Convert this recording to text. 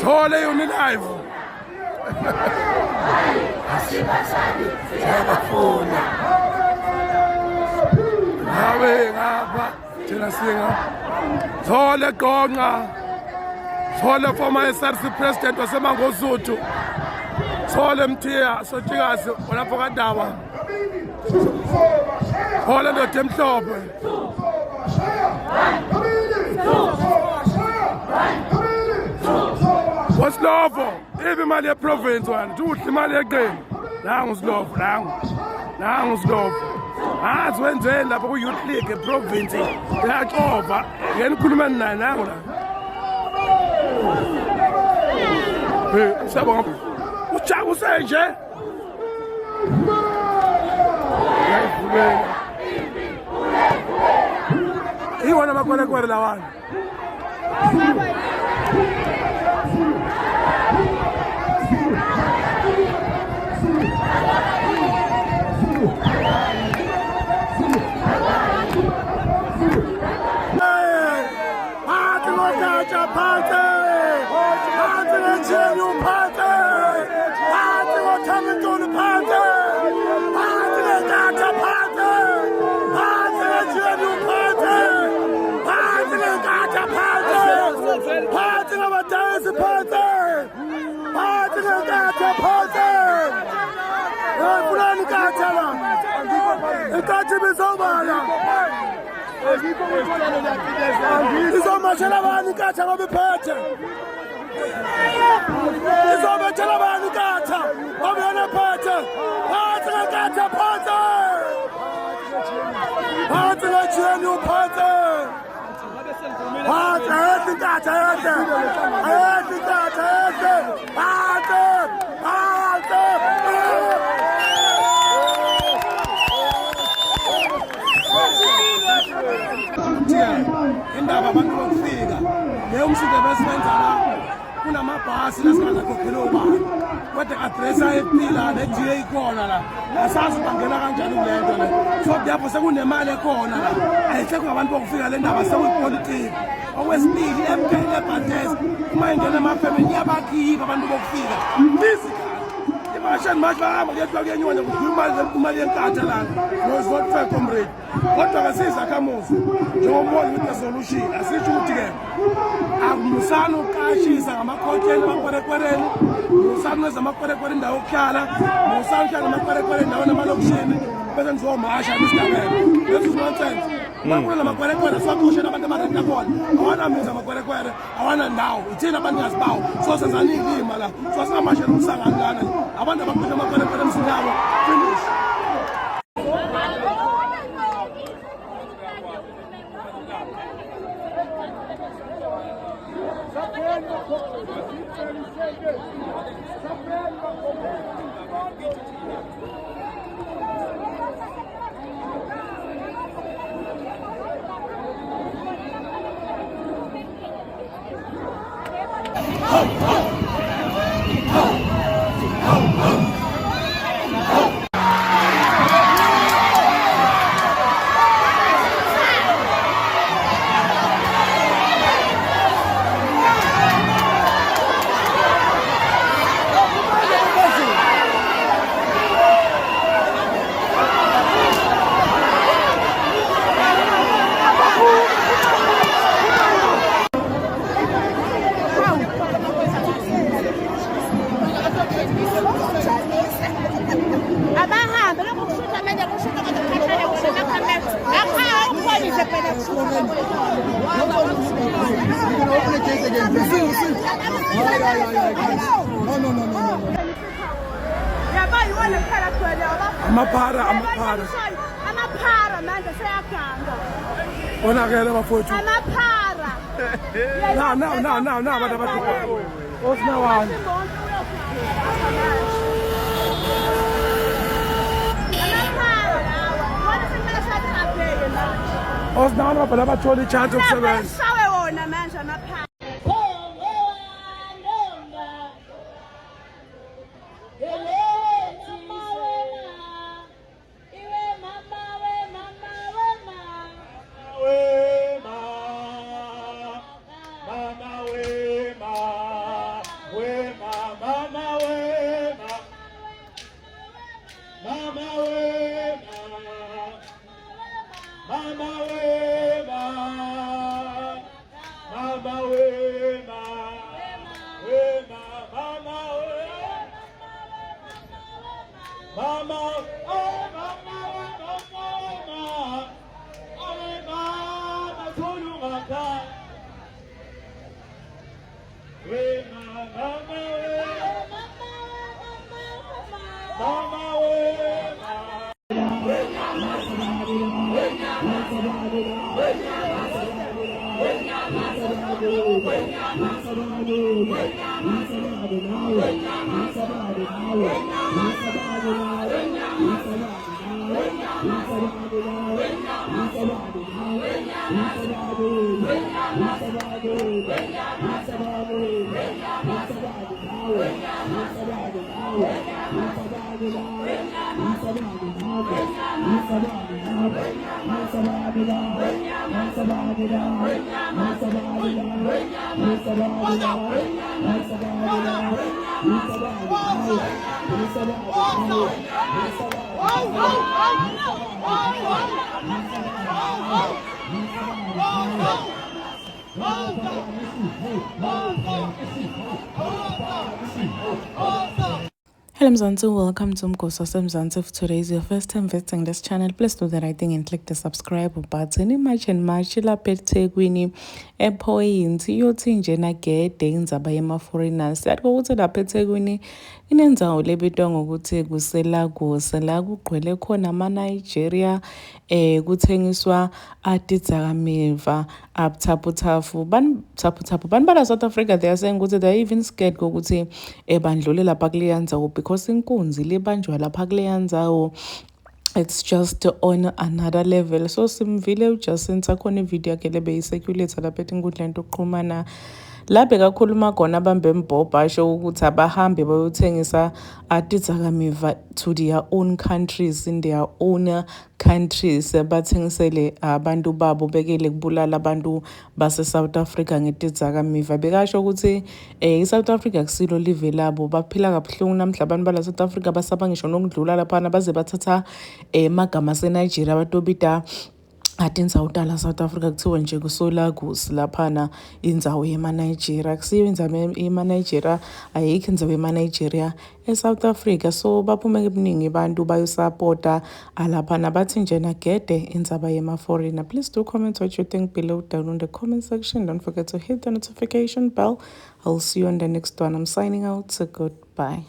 Thole yona live. Siyabafuna. Ngabe ngapha thina singa. Thole Gqongqa. Thole former SRC president waseMangosuthu. Thole Mthiya Sotshikazi olapho kaNdaba. Thole ndoda emhlophe. Wasilovo ibe imali yeprovince wena udla imali yeqembu nangu Silovo nangu Silovo azi wenzeni lapha ku youth league eprovince ngiyachova ngene ukhuluma naye nangu la sabona ujabu senje iwana makwele lawana izomashela bani ikatha ngoba iphethe izomashela bani ikatha ngoba yona iphethe phansi ngekatha phansi ngejeni uphathe phansi ayedle ikatha ayedle ikatha phansi indaba abantu bokufika leyo msindo besiwenza la kunamabhasi lasingakhokhelwa ubani kodwa address ayephila ne-DA ikhona la asazi bangena kanjani kulento le so lapho sekunemali ekhona la ayihlekho ngabantu bokufika le ndaba sekuyipolitiki okwesibili MK lebhates uma ingena emafemini iyabakhipha abantu bokufika imashani manje bahamba kuyethiwa kuyenyona kukhuluma imali yenkatha lana no-vote fair comrade kodwa kasiyizakhamuzi njengomholi with-resolution asisho ukuthi-ke akumusani ukuqashisa ngamakhokheli amakwerekwereni musani wenza amakwerekwere indawo yokuhlala musani uhlala amakwerekwere endaweni amalokishini bese nizomasha nisidabele leso nonsense makuna makwerekwere siwaqoshela abantu amarenta khona awanamizi amakwerekwere awanandawo ithina abantu ngazibawo so senzani iy'lima la so singamashela umsangano lana abantu abaqosha amakwerekwere emzini yabo finish. Amaphara manje seyaganga. Onakele bafowethu. Amaphara. Na abantu abadukwa. Osinawani. Osinawani abantu abathola i-chance yokusebenza. Shawe wona manje amaphara. Hello Mzansi, welcome to Mgosi Mzansi. If today is your first time visiting this channel, please do the right thing and click the subscribe button. Imagine March lapha eThekwini ePoint yothi nje nagede indzaba yema-foreigners. Yathi ukuthi lapha eThekwini inenzawo lebitwa ngokuthi kuseLagos la kugcwele khona ama-Nigeria kuthengiswa atidzakamiva abuthaphu banibala South Africa. They are saying ukuthi they are even scared kokuthi bandlule lapha kuleya ndzawo because inkunzi libanjwa lapha kuleya ndzawo. It's just on another level. So simvile uJacinta khona ivideo yakhe lebeyicirculate lapha etinkundleni zokuxhumana la bekakhuluma khona abambe mbhobha asho ukuthi abahambe bayothengisa atidzakamiva to their own countries, in their own countries, bathengisele abantu babo bekele kubulala abantu base South Africa ngetidzakamiva. Bekasho ukuthi iSouth Africa kusilo live labo, baphila kabuhlungu namhla abantu bala South Africa basaba ngisho nokudlula lapha baze bathatha magama seNigeria batobita ati indzawo tala South Africa kuthiwa nje kusoLagos laphana indzawo yema-Nigeria. Kusiyo indzawo yema-Nigeria, ayikho indzawo yema-Nigeria eSouth Africa. So baphume kebuningi bantu bayosupporta alaphana bathi nje nagede indzaba yema-foreigner. Please do comment what you think below down in the comment section. Don't forget to hit the notification bell. I'll see you on the next one. I'm signing out. So goodbye.